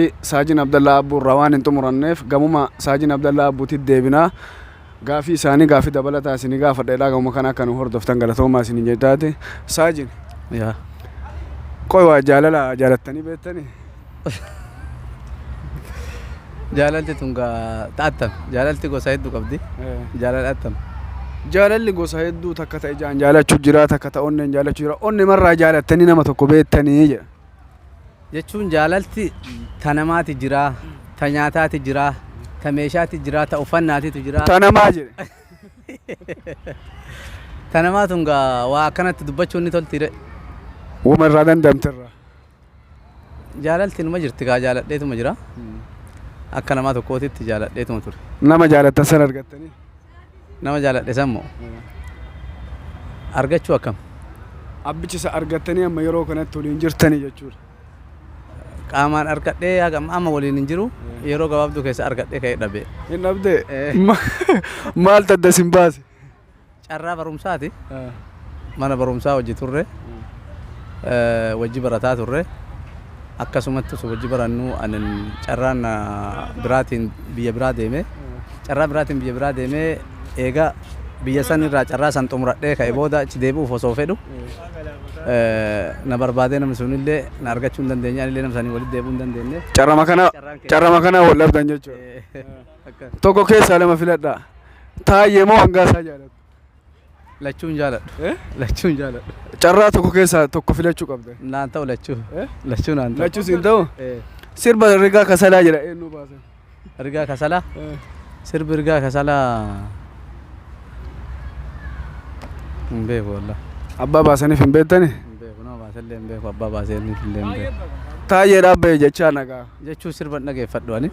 Saajin Abdallah Abbuu Rawaan hin xumuranneef gamuma Saajin Abdallah Abbuutti deebinaa gaafii isaanii gaafii dabalataa isinii gaafadheedhaa gamuma kana akka nu hordoftan galatoomaa isinii jedhaate. Saajin qoy waa jaalala jaalattanii beektanii? Jaalalti tun ta'attam jaalalti gosa hedduu qabdi. Jaalala attam jaalalli gosa hedduu takka ta'e ijaan jaalachuu jira takka ta'e onneen jaalachuu jira. Onni marraa jaalattanii nama tokko beektanii jedha. jechuun jaalalti ta namaati jira, ta nyaataati jira, ta meeshaati jira, ta uffannaatitu jira. Ta namaa jedhe. Ta namaa tun waa akkanatti dubbachuun ni tolti. Wuma irraa dandamtirra. Jaalalti numa jirti gaa jaaladheetuma jira. Akka namaa tokkootitti jaaladheetuma ture. Nama jaalattan san argattanii? Nama jaaladhe sammoo argachuu akkam? Abbichisa argattanii amma yeroo kanatti waliin jirtanii jechuudha. Qaamaan argadhee amma waliin hin jiru yeroo gabaabduu keessa argadhee ka'ee dhabee. Hin dhabdee? Maal tadda sin baase? Carraa barumsaati. Mana barumsaa hojii turre. Wajji barataa turre. Akkasumattis wajji barannu anan carraan biraatiin biyya biraa deeme. Carraa biraatiin biyya biraa deeme eega biyya san irraa carraa san xumuradhee ka'e booda achi deebi'uuf osoo fedhu na barbaadee namni sunillee na argachuu hin dandeenye anillee nama sanii walitti deebi'uu hin dandeenye. Carrama kana wal dhabdan jechuudha. Tokko keessaa lama filadhaa. Taayyee moo hangaasaa jaalatu? Lachuun jaaladhu. Lachuun jaaladhu. Carraa tokko keessaa tokko filachuu qabda. Naan ta'u lachuu. Lachuu naan ta'u. Lachuu siin ta'u? Sirba rigaa kasalaa jedha eenyu baasan? Rigaa kasalaa? Sirbi rigaa kasalaa hin beeku wallah. Abbaa baasaniif hin beektani? Hin beeku nama baasallee hin beeku abbaa baasaniif illee hin beeku. Taayyee dhaabbee jechaa nagaa. Jechuu sirba dhageeffadhu ani.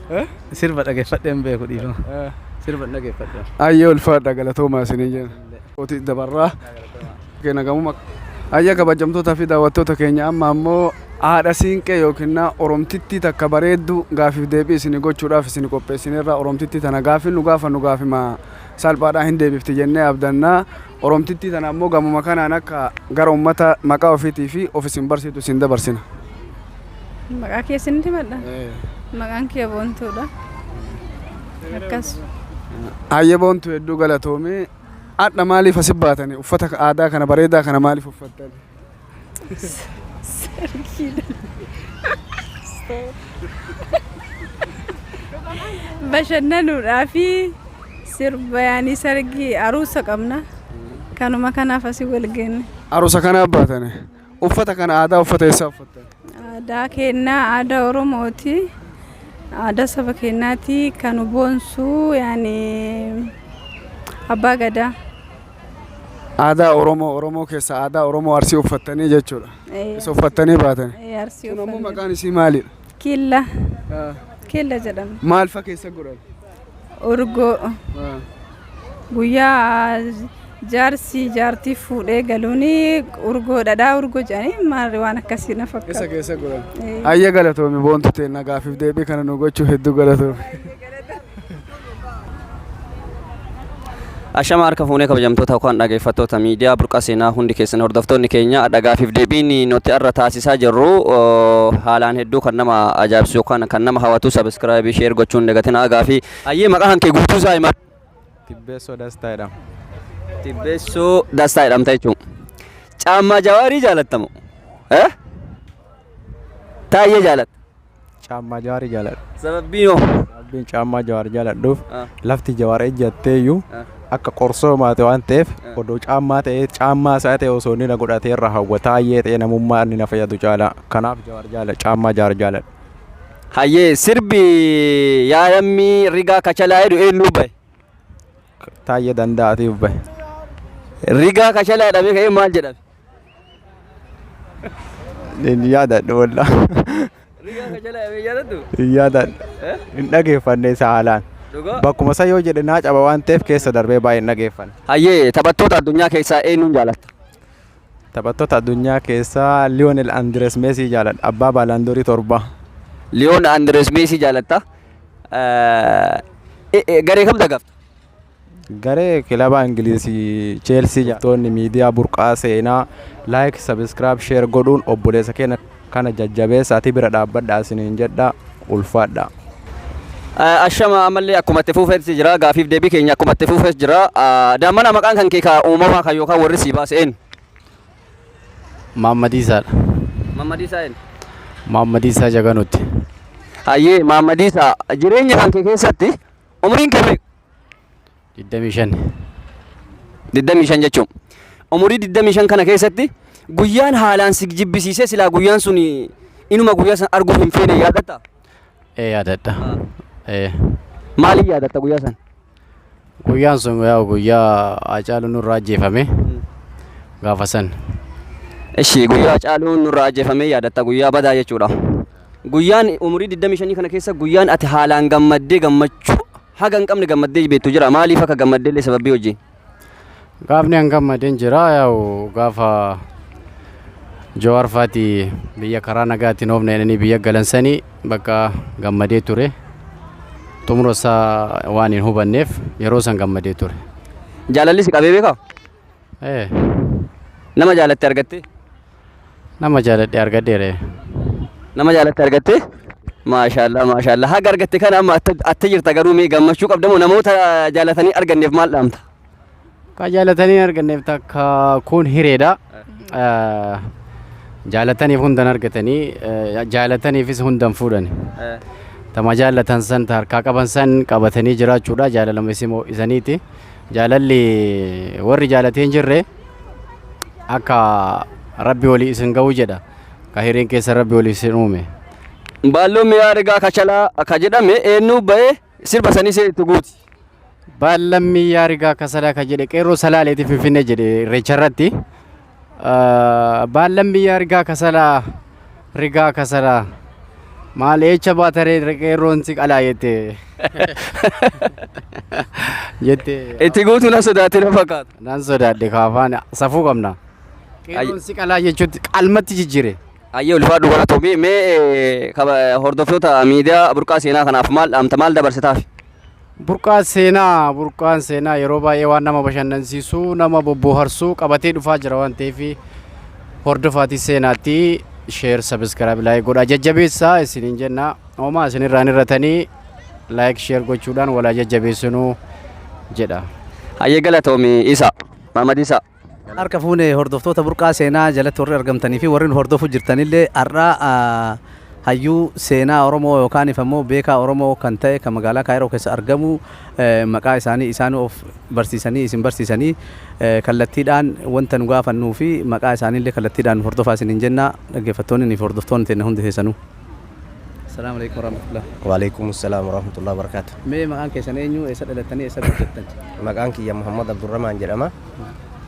Sirba dhageeffadhee hin beeku dhiifama. Sirba dhageeffadhu. Ayyee ulfaadha galatoomaa isinii jenna. Ooti dabarraa. Nagamuma ayya kabajamtoota fi daawwattoota keenya amma ammoo haadha siinqee yookiin oromtittii takka bareeddu gaafiif deebii isinii gochuudhaaf isinii qopheessineerra. Oromtittii tana gaafii nu gaafannu gaafima salphaadhaan hin deebifti jennee abdannaa. Oromtittii tana ammoo gamuma kanaan akka gara uummata maqaa ofiitii fi of isin barsiitu isin dabarsina. Maqaa kee isinitti madda? Maqaan kee Boontuudha. Akkas. Ayya Boontuu hedduu galatoomee. Adda maaliif asii baatanii uffata aadaa kana bareedaa kana maaliif uffattani? Bashannanuudhaa fi sirba yaanii sargii aruusa qabna. Kanuma kanaaf asii wal geenne. Aruusa kanaaf baatanii uffata kana aadaa uffata eessaa uffattani? Aadaa keenyaa aadaa Oromooti. Aadaa saba keenyaati kan boonsuu yaanii abbaa gadaa. Aadaa Oromoo keessa aadaa Oromoo Arsii uffattanii jechuudha. Isa uffattanii baatanii. Arsii uffatanii. Kun ammoo maqaan isii maalidha? Killa. Killa jedhama. Maal fa keessa godhan? Urgoo. Guyyaa jaarsi jaartii fuudhee galuuni urgoo dhadhaa urgoo jedhanii maal waan akkasii na fakkaata. Isa keessa godhan. Ayya galatoomi Boontuu ta'e nagaafiif deebii kana nu gochuu hedduu galatoomi. Ashama harka fuunee kabajamtoota yookaan dhaggeeffattoota miidiyaa burqaa seenaa hundi keessan hordoftoonni keenya dhagaafiif deebiin nuti irra taasisaa jirru haalaan hedduu kan nama ajaa'ibsu yookaan kan nama hawwatu sabiskiraabii sheer gochuun dagatina agaafii ayyee maqaan kee guutuu isaa himaa. Tibbeessoo Dastaa jedhama. Tibbeessoo Dastaa jedhamta jechuun caammaa jawaarii jaalattamu? Taayyee jaalatta? Caammaa jawaarii jaaladha. Sababbiin hoo? Sababbiin caammaa jawaarii jaaladhuuf lafti jawaar ejjatteeyyuu akka qorsoo maate waan ta'eef odoo caammaa ta'ee caammaa isaa ta'e osoo inni na godhatee irra hawwa taayyee ta'e namummaa inni na fayyadu caala. Kanaaf jawaar jaaladha caammaa jawaar jaaladha. Hayyee sirbi yaadammii rigaa kachalaa jedhu eenyu bahe? Taayyee danda'atiif bahe. Rigaa kachalaa jedhamee ka'ee maal jedhame? Inni yaadadhu wallah. Rigaa kachalaa jedhamee yaadadhu? Yaadadhu. Hin dhageeffanne isa haalaan. Bakkuma isaa yoo jedhe naa caba waan ta'eef keessa darbee baay'ee hin dhageeffanne. Hayyee taphattoota addunyaa keessaa eenyuun jaalatta? Taphattoota addunyaa keessaa Liyoonel Andirees Meesii jaaladha. Abbaa Baalaandorii 7. Liyoon Andirees Meesii jaalatta. Garee kam dagafta? Garee kilaba Ingiliizii Cheelsii jaalatoonni miidiyaa burqaa seenaa like sabiskiraab sheer godhuun obboleessa keenya kana jajjabeessa ati bira dhaabbadhaa isiniin jedha. ulfaadha. Ashama ammallee akkuma itti fuufetti jira gaafiif deebii keenya akkuma itti fuufetti jira daamana maqaan kan kee ka uumamaa kan yookaan warri si baaseen Maammadiisaadha. Maammadiisaan Maammadiisaa jaganutti. ayyee Maammadiisaa jireenya kan kee keessatti umriin kee 25. 25 jechuun umurii 25 kana keessatti guyyaan haalaan si jibbisiisee silaa guyyaan sun inuma guyyaa san arguuf hin feene yaadatta? Yaadadha. Maaliif yaadatta guyyaa san? Guyyaan sun guyyaa Hacaaluun nurraa ajjeefame gaafa san. Eshi guyyaa Hacaaluun nurraa ajjeefame yaadatta guyyaa badaa jechuudha. Guyyaan umurii 25 kana keessa guyyaan ati haalaan gammaddee gammachuu haga hin qabne gammaddee beektu jira. Maaliif akka gammaddee illee sababii hojii? Gaafni an gammadeen jira gaafa Jawaar Faati biyya karaa nagaatiin oofne jedhanii biyya galansanii bakka gammadee ture. Xumura isaa waan hin hubanneef yeroo san gammadee ture. Jaalalli si qabee beekaa? Nama jaalatte argatte? Nama jaaladhe argadheere. Nama jaalatte argatte? Maashaallah maashaallah haga argatte kana amma atta jirta garuu mee gammachuu qabdamoo namoota jaalatanii arganneef maal dhaamta? Ka jaalatanii arganneef takka kun hireedha. Jaalataniif hundan argatanii jaalataniifis hundan fuudhani. Tama jaalatan san harkaa qaban san qabatanii jiraachuudha jaalalama isaniiti. Jaalalli warri jaalatee hin jirre akka Rabbi walii isin ga'uu jedha. Ka hireen keessa Rabbi walii isin uume. Baalloon mi'aa rigaa kachalaa akka jedhame eenyu ba'ee sirba sanii itti guuti. Baallan mi'aa rigaa kasalaa ka jedhe qeerroo salaaleetiif finfinnee jedhe irreecha irratti. Baallan mi'aa rigaa kasalaa rigaa kasalaa maal echa baataree qeerroon si qalaa jette. Itti guutuu na sodaate na fakkaata. Nan sodaadhe kaafaan safuu qabna. Qeerroon si qalaa jechuutti qalmatti jijjiire. Ayyee ulfaadhu galatoomi mee hordoftoota miidiyaa burqaa seenaa kanaaf maal dhaamta maal dabarsitaaf? Burqaan seenaa yeroo baay'ee waan nama bashannansiisu nama bobboharsuu qabatee dhufaa jira waan ta'eef hordofaatii seenaatti sheer sabiskiraab laayik godhaa jajjabeessaa isiniin jenna. Oomaa isinirraan irratanii laayik sheer gochuudhaan walaa jajjabeessinuu jedha. Ayyee galatoomi isa Maammadiisaa. Harka fuune hordoftoota burqaa seenaa jalatti warri argamtanii fi warri hordofuu jirtanillee har'aa hayyuu seenaa Oromoo yookaan ifammoo beekaa Oromoo kan ta'e kan magaalaa Kaayiroo keessa argamu maqaa isaanii isaan of barsiisanii isin barsiisanii kallattiidhaan wanta nu gaafannuu fi maqaa isaaniillee kallattiidhaan hordofaa isiniin jenna dhaggeeffattoonni fi hordoftoonni teenya hundi keessanuu. Assalamu alaikum warahmatullah. Wa alaikum assalam warahmatullahi wabarakatuh. Mee maqaan keessan eenyu eessa dhalattanii eessa guddattan? Maqaan kiyya Muhammad Abdurrahman jedhama.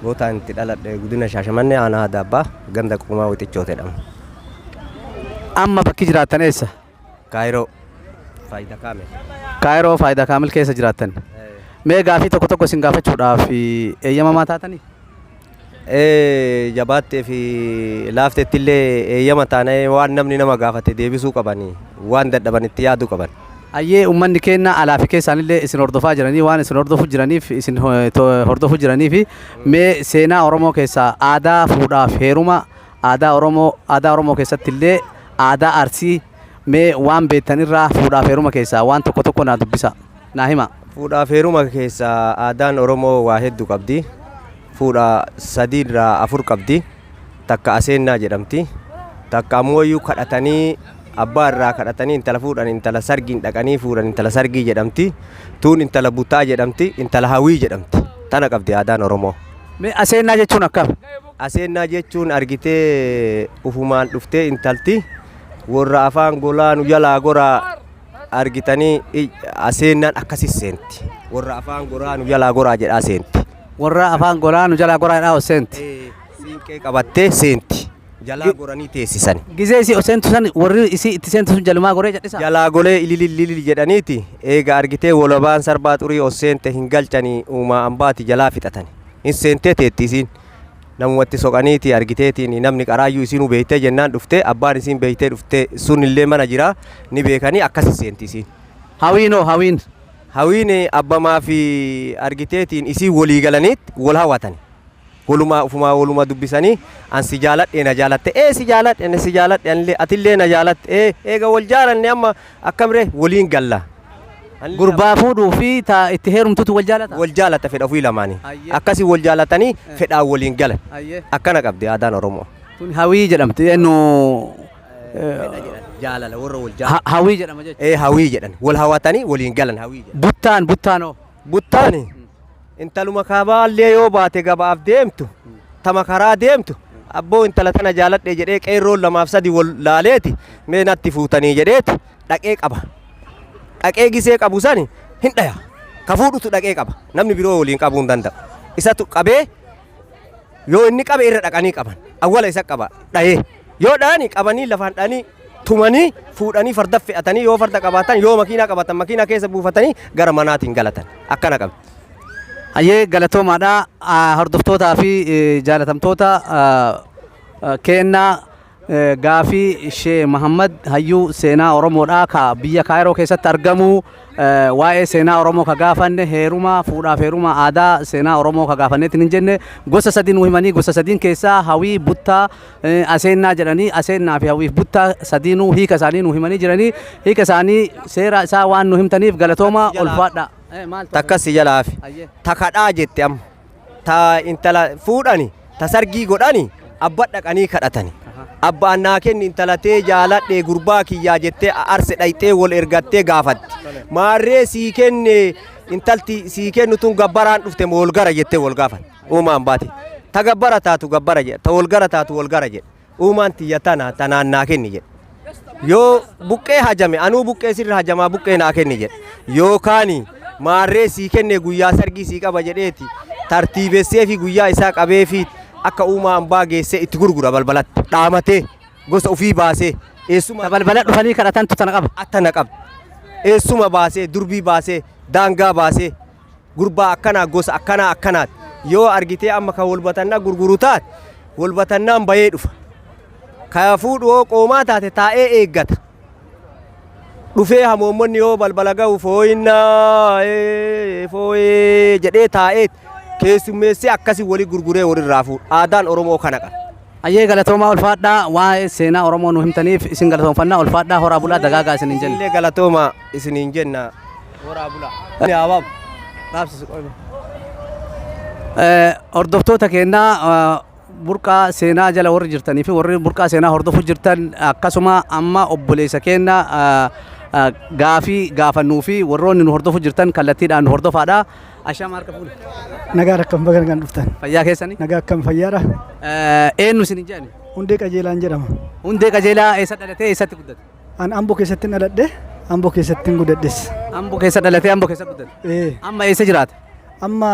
Gootaan itti dhaladhe Godina Shaashamannee aanaa Daabbaa ganda Quumaa Wixichoo jedhama. Amma bakki jiraattan eessa? Kaayiroo Faayidaa Kaamil. Kaayiroo Faayidaa Kaamil keessa jiraattan. Mee gaafii tokko tokko isin gaafachuudhaaf eeyyamamaa taatanii? Jabaattee fi laafteetti illee eeyyama taanee waan namni nama gaafate deebisuu qabanii waan dadhabanitti yaaduu qaban. Ayyee uummanni keenya alaa fi keessaanillee isin hordofaa jiranii waan isin hordofuu jiraniif isin hordofuu jiraniif mee seenaa Oromoo keessaa aadaa fuudhaaf heeruma aadaa Oromoo keessatti illee aadaa Arsii mee waan beektanirraa fuudhaaf heeruma keessaa waan tokko tokko naa dubbisa naa hima. Fuudhaaf heeruma keessaa aadaan Oromoo waa hedduu qabdi. Fuudha 3 irraa 4 qabdi. Takka seenaa jedhamti. Takka ammoo kadhatanii abbaa irraa kadhatanii intala fuudhan intala sargiin dhaqanii fuudhan intala sargii jedhamti. Tuun intala butaa jedhamti. Intala hawwii jedhamti. Tana qabdi aadaan Oromoo. Mee seenaa jechuun akkam? Seenaa jechuun argitee ufumaan dhuftee intalti warra afaan golaanu jalaa goraa argitanii seenaan akkasii seenti. Warra afaan golaanu jalaa goraa jedhaa seenti. Warra afaan golaanu jalaa goraa jedhaa seenti. Siinqee qabattee seenti. Jalaa goranii teessisan. Gizee isii seentu san warri isii itti seentu sun jalumaa goree jedhisa. Jalaa golee ililililil jedhaniiti eega argitee wolobaan sarbaa xurii osseente hin galchanii uumaa ambaati jalaa fixatani. Hin seentee teettisiin. Namumatti soqaniiti argiteetiin namni qaraayyuu isinuu beektee jennaan dhuftee abbaan isin beektee dhuftee sunillee mana jira ni beekanii akkasi seentisiin. Hawiinoo hawiin. Hawiin abbamaa fi argiteetiin isii walii galaniitti wal hawwatani. waluma dubbisanii an si jaaladhe na jaalatte si jaaladhe anillee atillee na jaalatte eega wal jaalanne amma akkamre waliin galla. Gurbaa fuudhuu fi itti heerumtutu wal jaalata? Wal jaalata fedha ofii lamaanii. Akkasii wal jaalatanii fedhaan waliin galan. Akkana qabdi aadaan Oromoo. Tun hawii jedhamti eenyu jaalala warra wal jaalala. Hawii jedhama jechuudha. Hawii jedhan wal hawatanii waliin galan hawii jedhan. Buttaanoo. Buttaani intaluma kaabaallee yoo baate gabaaf deemtu tama karaa deemtu abboo intala tana jaaladhe jedhee qeerroon 2-3 wal laaleeti mee natti fuutanii jedheeti dhaqee qaba. Dhaqee gisee qabu sani hin dhaya. Ka fuudhutu dhaqee qaba. Namni biroo waliin qabuu hin danda'u. Isatu qabee yoo inni qabe irra dhaqanii qaban. Awwala isa qaba dhayee. Yoo dhaani qabanii lafaan dhaanii tumanii fuudhanii farda fe'atanii yoo farda qabaatan yoo makiinaa qabatan makiinaa keessa buufatanii gara manaatiin galatan. Akkana qabdi. Hayyee galatoomaadha. Hordoftootaa fi jaalatamtoota kennaa gaafii Shee Muhammad hayyuu seenaa Oromoodhaa ka biyya Kaayiroo keessatti argamu waa'ee seenaa Oromoo ka gaafanne heeruma fuudhaaf heeruma aadaa seenaa Oromoo ka gaafanneetiin hin jenne gosa sadii nu himanii gosa sadiin keessaa hawii buttaa aseenaa jedhanii aseenaa fi hawiif buttaa sadiinuu hiika isaanii nu himanii jiranii hiika isaanii seera isaa waan nu himtaniif galatooma ulfaadha. Takkas jalaafi takadhaa jette amma ta intala fuudhani ta sargii godhani abba dhaqanii kadhatani. Abbaan naa kenni intalatee jaaladhe gurbaa kiyyaa jettee arse dhayxee wal ergattee gaafatti. Maarree sii kenne intalti sii kennu tun gabbaraan dhufte wal gara jettee wal gaafatti. Uumaan baate. Ta gabbara taatu gabbara jedhe. Ta wal gara taatu wal gara jedhe. Uumaan tiyya tanaan naa kenni jedhe. Yoo buqqee hajame anuu buqqee sirra hajamaa buqqee naa kenni jedhe. Yookaani maarree sii kenne guyyaa sargii sii qaba jedheeti tartiibessee fi guyyaa isaa qabee fi akka uumaan baageessee itti gurgura balbalatti dhaamatee gosa ofii baasee eessuma balbala dhufanii kadhatantu tana qaba. Attana qaba. Eessuma baasee durbii baasee daangaa baasee gurbaa akkanaa gosa akkanaati yoo argitee amma kan walbatannaa gurguru taate walbatannaan bayee dhufa. Ka fuudhoo qoomaa taate taa'ee eeggata. Dhufee hamoomonni yoo balbala ga'u fooyinnaa jedhee taa'ee keessummeessee akkasii walii gurguree walirraa fuudha. Aadaan Oromoo kana qaba. Hayyee galatoomaa ulfaadhaa waa'ee seenaa Oromoo nu himtaniif isin galatoomfannaa ulfaadhaa horaa bulaa dagaagaa isiniin jenna. Illee galatoomaa isiniin jenna horaa bulaa. Hordoftoota kennaa burqaa seenaa jala warri jirtanii fi warri burqaa seenaa hordofuu jirtan akkasuma amma obboleessa kennaa gaafii gaafannuu fi warroonni nu hordofuu jirtan kallattiidhaan nu hordofaadha. Ashama harka fuula. Nagaa akkam bagan kan dhuftan. Fayyaa keessanii? Nagaa akkam fayyaadha. Eenyu isin jedhani? Hundee qajeelaan jedhama. Hundee qajeelaa eessa dhalatee eessatti guddate? An Amboo keessatti dhaladhe, Amboo keessatti guddadhes. Amboo keessa dhalatee Amboo keessa guddate? Amma eessa jiraata? Amma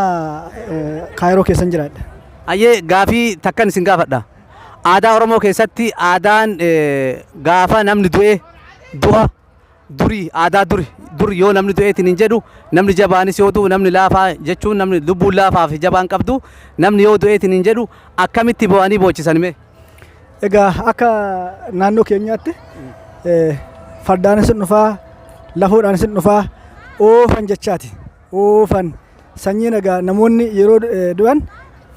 Kaayiroo keessan jiraadha. Hayyee gaafii takkan isin gaafadha. Aadaa Oromoo keessatti aadaan gaafa namni du'a durii aadaa dur yoo namni du'eetiin hin jedhu namni jabaanis yoo du'u namni laafaa jechuun namni lubbuun laafaa fi jabaan qabdu namni yoo du'eetiin hin jedhu akkamitti bo'anii boochisan mee? Egaa akka naannoo keenyaatti fardaanis dhufaa lafoodhaanis dhufaa oofan jechaati. Oofan sanyiin egaa namoonni yeroo du'an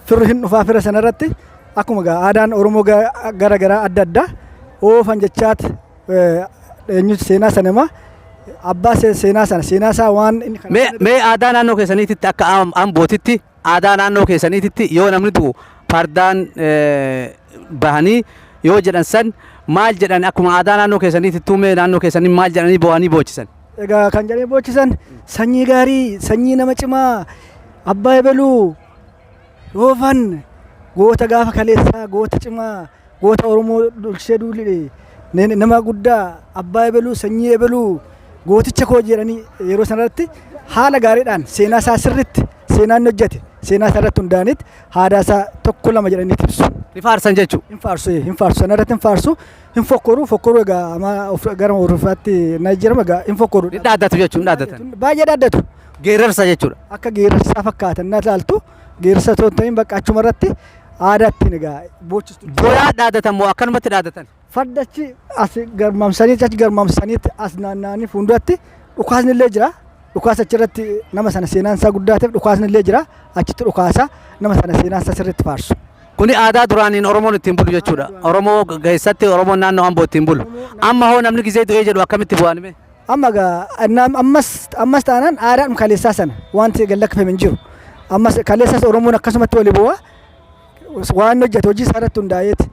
firri hin dhufaa fira sanarratti akkuma egaa aadaan Oromoo gara garaa adda addaa oofan jechaati. Eenyuti seenaa sanama abbaa seenaa isaa waan mee aadaa naannoo keessaniitti akka Ambootitti aadaa naannoo keessaniitti yoo namni du'u fardaan bahanii yoo jedhan san maal jedhan akkuma aadaa naannoo keessaniitti mee naannoo keessanii maal jedhanii bo'anii boochisan? Egaa kan jedhanii boochisan sanyii gaarii sanyii nama cimaa abbaa ebeluu oofan goota gaafa kaleessaa goota cimaa goota Oromoo dulchee duulidhe. Nama guddaa abbaa ebeluu sanyii ebeluu gooticha koo jedhanii yeroo sanarratti haala gaariidhaan seenaa isaa sirriitti seenaan hojjete seenaa isaa irratti hundaa'anitti aadaa isaa tokko lama jedhanii ibsu. Ni faarsan jechuudha. Hin faarsu sanarratti hin faarsu hin fokkoruu egaa gara Oromofaatti na jirama egaa hin fokkoruu. Ni dhaaddatu jechuudha dhaaddatan. Baay'ee dhaaddatu. Geerarsa jechuudha. Akka geerarsaa fakkaatan na ilaaltu geerarsa ta'in bakka achuma irratti aadaattiin egaa boochistu. Booyaa dhaaddatan moo akkanumatti dhaaddatan? Fardachi as garmaamsanii achi garmaamsaniitti as naanna'anii fuulduratti dhukaasni illee jira. dhukaasa achirratti nama sana seenaan isaa guddaa ta'e dhukaasni illee jira achitti dhukaasa nama sana seenaan isaa sirriitti faarsu. Kuni aadaa duraaniin Oromoon ittiin bulu jechuudha. Oromoo keessatti Oromoon naannoo Amboo ittiin bulu. Amma hoo namni gisee du'ee jedhu akkamitti bu'aanime? Amma ammas taanaan aadaadhuma kaleessaa sana wanti gallakkifame hin jiru. Ammas kaleessas Oromoon akkasumatti wali bu'a waan hojjete hojii isaa irratti hundaa'eeti.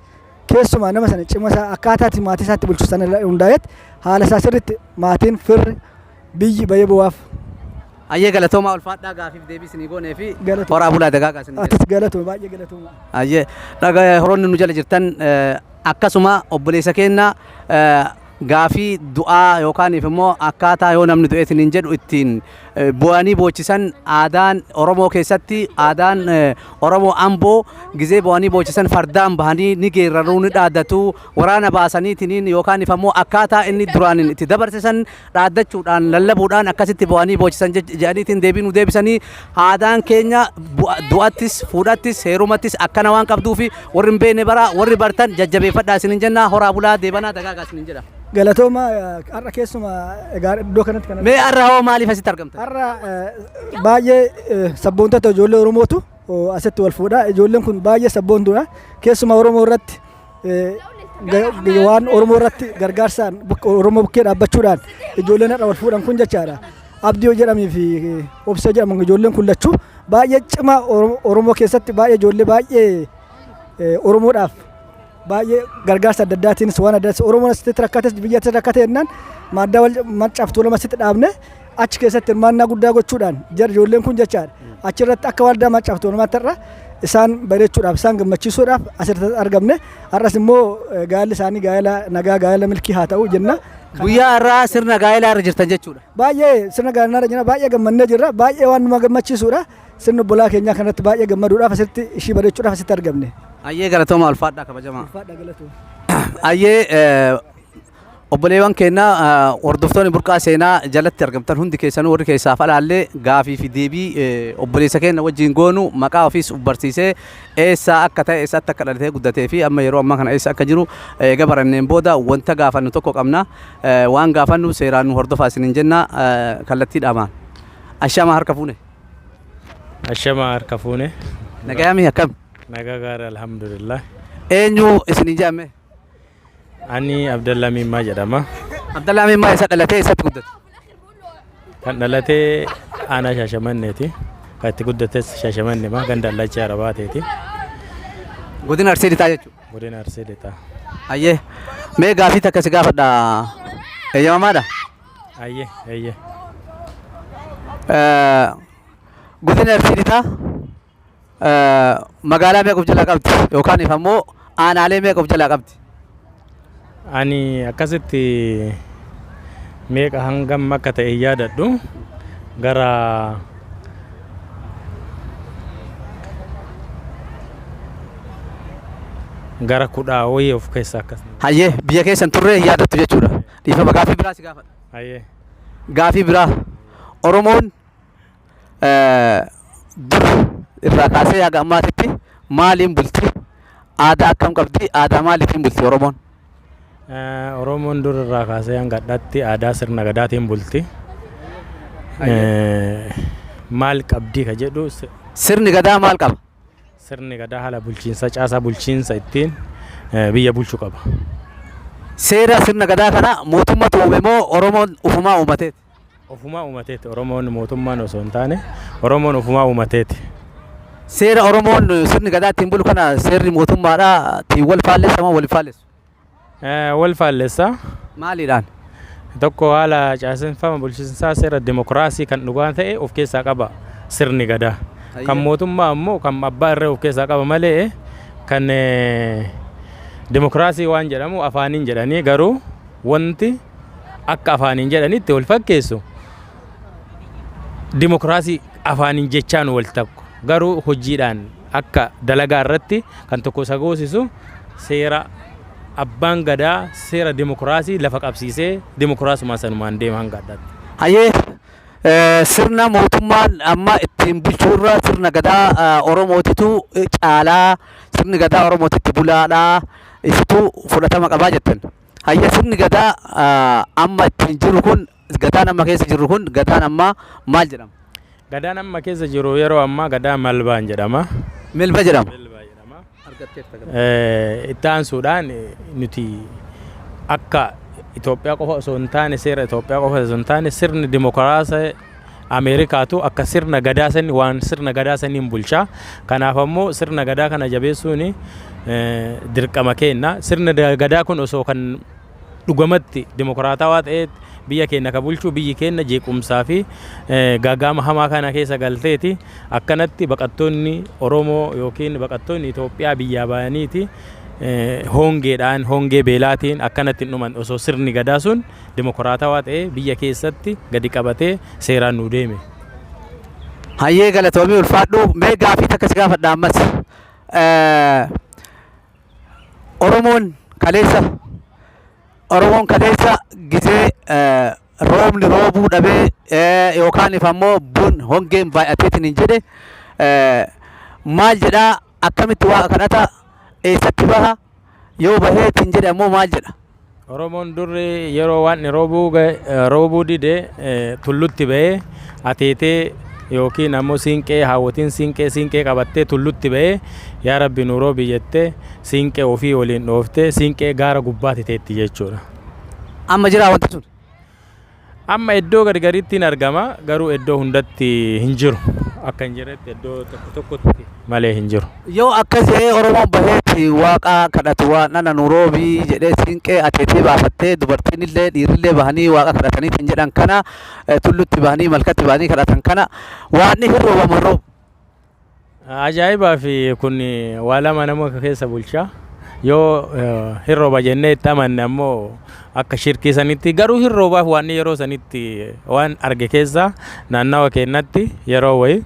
Keessumaa nama sana cima isaa akkaataatti maatii isaatti bulchu sana hundaa'eeti haala isaa sirriitti maatiin firri biyyi bayee bu'aaf. Ayyee galatoomaa ulfaadhaa gaafiif deebii isinii goonee fi horaa bulaa dagaagaa isinii Atis galatooma baay'ee galatooma. Ayyee dhagaa horoonni nu jala jirtan akkasuma obboleessa keenya gaafii du'aa yookaan immoo akkaataa yoo namni du'eetiin jedhu ittiin bu'anii boochisan aadaan Oromoo keessatti aadaan Oromoo Amboo gizee bu'anii boochisan fardaan bahanii ni geeraruu ni dhaaddatu waraana baasaniitiin yookaan immoo akkaataa inni duraan itti dabarsisan dhaaddachuudhaan lallabuudhaan akkasitti bu'anii boochisan jedhaniitiin deebii nu deebisanii aadaan keenya du'attis fuudhattis heerumattis akkana waan qabduufi warri hin beekne bara warri bartan jajjabeeffadhaa isiniin jenna horaa bulaa deebanaa dagaagaa isiniin jedha. Galatooma har'a keessuma iddoo kanatti kana. Mee har'a hoo maaliif asitti argamta? Har'a baay'ee sabboontota ijoollee Oromootu asitti wal fuudha. Ijoolleen kun baay'ee sabboontuudha. Keessumaa Oromoo irratti waan Oromoo irratti gargaarsaan Oromoo bukkee dhaabbachuudhaan ijoolleen har'a wal fuudhan kun jechaadha. Abdii jedhamii fi obsa jedhamu ijoolleen kun lachuu baay'ee cimaa Oromoo keessatti baay'ee ijoollee baay'ee Oromoodhaaf baay'ee gargaarsa adda addaatiinis waan adda addaa Oromoon asitti rakkates biyyatti rakkate jennaan madda wal maccaaftuu lama asitti dhaabne achi keessatti hirmaannaa guddaa gochuudhaan jar ijoolleen kun jechaadha achirratti akka waldaa maccaaftuu lamaatti irra isaan bareechuudhaaf isaan gammachiisuudhaaf asirratti argamne har'as immoo gaa'elli isaanii gaa'ela nagaa gaa'ela milkii haa ta'u jenna. Guyyaa irraa sirna gaa'elaa irra jirtan jechuudha. Baay'ee sirna gaa'elaa irra jirra baay'ee gammannee jirra baay'ee waan nama gammachiisuudha sirna obbolaa keenyaa kanatti baay'ee gammaduudhaaf asitti ishii bareechuudhaaf asitti argamne. Ayyee galatooma ulfaadhaa kabajamaa. Ulfaadhaa galatooma. Ayyee obboleewwan keenya hordoftoonni burqaa seenaa jalatti argamtan hundi keessanuu warri keessaaf alaallee gaafii fi deebii obboleessa keenya wajjin goonu maqaa ofiis barsiisee eessa akka ta'e eessatti akka dhalatee guddatee fi amma yeroo ammaa kana eessa akka jiru eega baranneen booda wanta gaafannu tokko qabna waan gaafannu seeraan nu hordofaa isiniin jenna kallattiidhaamaan. Ashamaa harka fuune. Ashamaa harka fuune. Nagayaamii akkam? Nagaa gaarii alhamdulillah. Eenyu isinii jaamme? Ani Abdallaa Mimmaa jedhama. Abdallaa Mimmaa eessa dhalatee eessatti guddate? Kan dhalatee aanaa Shaashamanneeti. Kan itti guddates Shaashamanneema ganda Allachii Arabaateeti. Godina Arsee Lixaa jechuudha. Godina Arsee Lixaa. Ayyee mee gaafii takka si gaafadha eeyyamamaadha? Ayyee. Godina Arsee Lixaa magaalaa meeqa of jalaa qabdi yookaan immoo aanaalee meeqa of jalaa qabdi? Ani akkasitti meeqa hangam akka ta'e yaadadhu gara kudhaa wayii of keessaa akkas. Hayyee biyya keessan turree yaadattu jechuudha. Dhiifama gaafii biraa si gaafadha. Hayyee. Gaafii biraa Oromoon dur irraa kaasee haga ammaatitti maaliin bulti? Aadaa akkam qabdi? Aadaa maaliitiin bulti Oromoon? Oromoon dur irraa kaasee hanga addaatti aadaa sirna gadaatiin bulti. Maal qabdi ka jedhu. Sirni gadaa maal qaba? Sirni gadaa haala bulchiinsa caasaa bulchiinsa ittiin biyya bulchuu qaba. Seera sirna gadaa kana mootummaatu uume moo Oromoon ufumaa uumateeti? Ufumaa uumateeti. Oromoon mootummaan osoo hin taane Oromoon ufumaa uumateeti. Seera Oromoon sirni gadaa ittiin bulu kana seerri mootummaadhaa ittiin wal faallessa moo wal faallessu? Wal faallessa. Maaliidhaan? Tokko haala caasinfama bulchiinsaa seera dimokiraasii kan dhugaa ta'e of keessaa qaba sirni gadaa. Kan mootummaa ammoo kan abbaa irree of keessaa qaba malee kan dimokiraasii waan jedhamu afaaniin jedhanii garuu wanti akka afaaniin jedhanitti wal fakkeessu. Dimokiraasii afaaniin jechaan wal takku garuu hojiidhaan akka dalagaa irratti kan tokko isa goosisu seera abbaan gadaa seera dimokiraasii lafa qabsiisee dimokiraasuma sanumaan deema hanga addaatti. Hayyee sirna mootummaan amma ittiin bulchuurra sirna gadaa Oromootitu caalaa sirni gadaa Oromootitti bulaadhaa isitu fudhatama qabaa jettan. Hayyee sirni gadaa amma ittiin jiru kun gadaan amma keessa jirru kun gadaan amma maal jedhama? Gadaan amma keessa jiru yeroo ammaa gadaa Malbaan jedhama. Milba jedhama. Itti aansuudhaan nuti akka Itoophiyaa qofa osoo hin taane seera Itoophiyaa qofa osoo hin taane sirni dimokiraasii Ameerikaatu akka sirna gadaa sanii waan sirna gadaa saniin bulchaa. Kanaaf ammoo sirna gadaa kana jabeessuun dirqama kenna. Sirna gadaa kun osoo kan dhugamatti dimokiraatawaa ta'ee biyya keenya ka bulchu biyyi keenya jeequmsaa fi gaagama hamaa kana keessa galteeti. Akkanatti baqattoonni Oromoo yookiin baqattoonni Itoophiyaa biyyaa bayaniiti hongeedhaan hongee beelaatiin akkanatti dhuman osoo sirni gadaa sun dimokiraatawaa ta'ee biyya keessatti gadi qabatee seeraan nu deeme. Hayyee galatoomii ulfaadhu mee gaafii takka si gaafadha ammas. Oromoon kaleessa gizee roobni roobuu dhabee yookaan ifammoo bun hongeen baay'ateetiin hin jedhe maal jedhaa akkamitti waaqa kadhata eessatti baha yoo baheetiin jedhe ammoo maal jedha? Oromoon durri yeroo waan roobuu dide tullutti bahee ateetee yookiin ammoo siinqee hawwatiin siinqee qabattee tullutti bahee yaa Rabbi nu roobi jettee siinqee ofii waliin dhooftee siinqee gaara gubbaatti teetti jechuudha. Amma jira wanti sun? Amma iddoo gargariitti hin argama garuu iddoo hundatti hin jiru. Akka hin jirretti iddoo tokkotti malee hin jiru. Yoo akkasii Oromoon baheetti waaqa kadhatu waan nana nu roobii jedhee siinqee ateetee baafattee dubartiin illee dhiirillee bahanii waaqa kadhatanii hin jedhan kana tullutti bahanii malkatti bahanii kadhatan kana waan hin roobamu roobu. Ajaa'ibaa fi kun waa lama nama keessa bulchaa. Yoo hin rooba jennee itti amanne ammoo akka shirkii sanitti garuu hin roobaaf waan yeroo sanitti waan arge keessa naannawa keenyatti yeroo wayi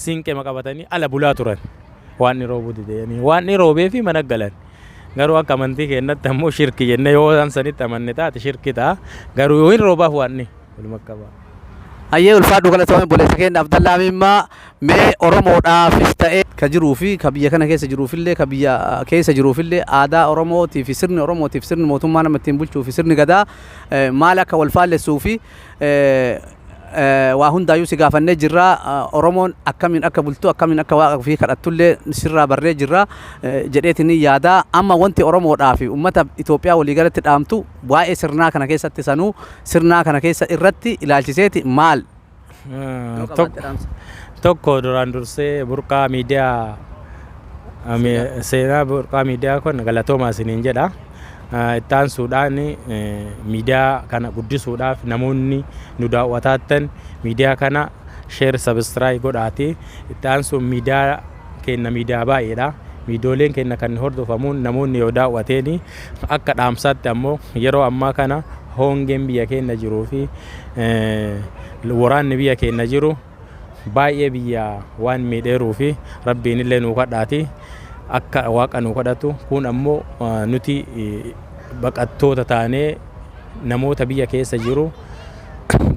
siinqee qabatanii ala bulaa turan waan roobuu didanii waan roobee fi mana galan garuu akka amantii keenyatti ammoo shirkii jennee yoo san sanitti amanne taate shirkii ta'a garuu yoo hin roobaaf waan waluma qaba. Hayyee ulfaadhu galatoomii boleessa keenya Abdallaa Mimmaa mee Oromoodhaafis ta'ee ka jiruu fi ka biyya kana keessa jiruufillee ka biyya keessa jiruufillee aadaa Oromootii fi sirni Oromootii fi sirni mootummaa nama ittiin bulchuu fi sirni gadaa maal akka wal faallessuu fi waa hundaayyuu si gaafannee jirra. Oromoon akkamiin akka bultu akkamiin akka waaqa fi kadhattullee sirraa barree jirra jedheetiin yaada. Amma wanti Oromoodhaa fi uummata Itoophiyaa waliigalatti dhaamtu waa'ee sirnaa kana keessatti sanuu sirnaa kana keessa irratti ilaalchiseeti maal? Tokko duraan dursee burqaa miidiyaa seenaa burqaa miidiyaa kun galatoomaa isiniin jedha. Itti aansuudhaan miidiyaa kana guddisuudhaaf namoonni nu daawwatan miidiyaa kana share subscribe godhaati. Itti aansuun miidiyaa keenya miidiyaa baay'eedha. Miidiyooleen keenya kan hordofamuun namoonni yoo daawwateen akka dhaamsaatti ammoo yeroo ammaa kana hongeen biyya keenya jiruu fi waraanni biyya keenya jiru baay'ee biyya waan miidheeruu fi rabbiin illee nu kadhaati. Akka waaqa nu kadhatu kun ammoo nuti baqattoota taanee namoota biyya keessa jiru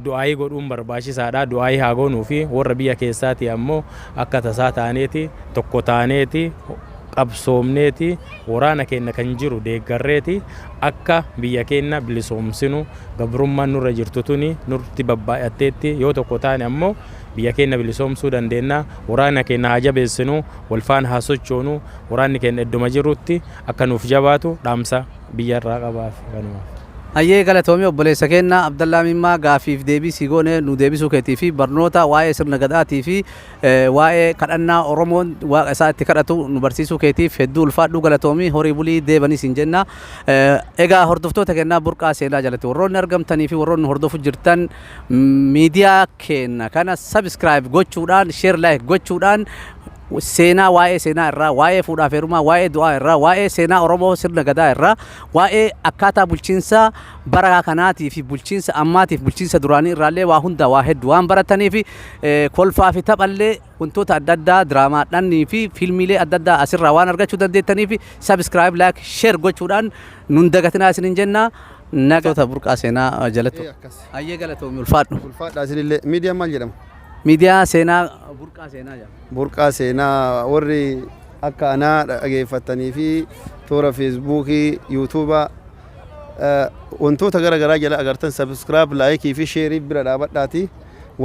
du'aayii godhuun barbaachisaadha. Du'aayii haa goonuu fi warra biyya keessaati ammoo akka tasaa taaneeti tokko taaneeti qabsoomneeti waraana keenya kan jiru deeggarreeti akka biyya keenya bilisoomsinu gabrummaan nurra jirtu tuni nurti babbaayatteetti yoo tokko taane ammoo biyya keenya bilisoomsuu dandeenya. Waraana keenya haa jabeessinu wal faana haa sochoonu waraanni keenya idduma jirutti akka nuuf jabaatu dhaamsa biyya irraa qabaaf kanumaaf. Hayyee galatoomii obboleessa keenya Abdallaa Mimmaa gaafiif deebii si goone nu deebisuu keetii fi barnoota waa'ee sirna gadaatii fi waa'ee kadhannaa Oromoon waaqa isaa itti kadhatu nu barsiisuu keetiif hedduu ulfaadhu galatoomii horii bulii deebanii siin jenna. Egaa hordoftoota keenyaa burqaa seenaa jalatti warroonni argamtanii fi warroonni hordofu jirtan miidiyaa keenya kana subscribe gochuudhaan share like gochuudhaan seenaa waa'ee seenaa irraa waa'ee fuudhaaf heerumaa waa'ee du'aa irraa waa'ee seenaa Oromoo sirna gadaa irraa waa'ee akkaataa bulchiinsa bara kanaatii fi bulchiinsa ammaatiif bulchiinsa duraanii irraallee waa hunda waa hedduu waan baratanii fi kolfaa fi taphallee wantoota adda addaa diraamaadhaanii fi fiilmiilee adda addaa asirraa waan argachuu dandeettanii fi subscribe like share gochuudhaan nun dagatinaa isinin jenna. Namoota burqaa seenaa jalatti hayyee galatoomii ulfaadhu. Ulfaadhaa isinillee miidiyaan maal jedhama? Miidiyaa seenaa burqaa seenaa jedhama. Burqaa seenaa warri akka anaa dhageeffatanii fi toora feesbuukii yuutuubaa wantoota garaagaraa jala agartan sabiskiraab laayikii fi sheerii bira dhaabadhaati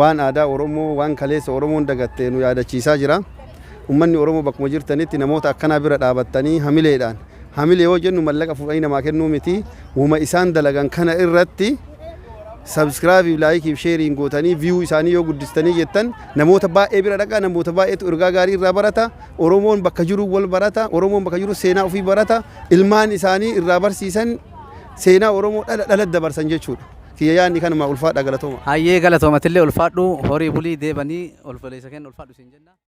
waan aadaa Oromoo waan kaleessa Oromoon dagattee nu yaadachiisaa jira. Uummanni Oromoo bakkuma jirtanitti namoota akkanaa bira dhaabattanii hamileedhaan hamilee yoo jennu mallaqa fuudhanii namaa kennuu miti uuma isaan dalagan kana irratti sabiskiraabii laayikii fi sheeriin gootanii viyuu isaanii yoo guddistanii jettan namoota baay'ee bira dhaqaa namoota baay'eetu ergaa gaarii irraa barata. Oromoon bakka jiru wal barata. Oromoon bakka jiru seenaa ofii barata. Ilmaan isaanii irraa barsiisan seenaa Oromoo dhala dabarsan jechuudha. Kiyya yaadni kanuma ulfaadha galatooma. Hayyee galatoomatillee ulfaadhu horii bulii deebanii ulfaleessa kenna ulfaadhu siin jenna.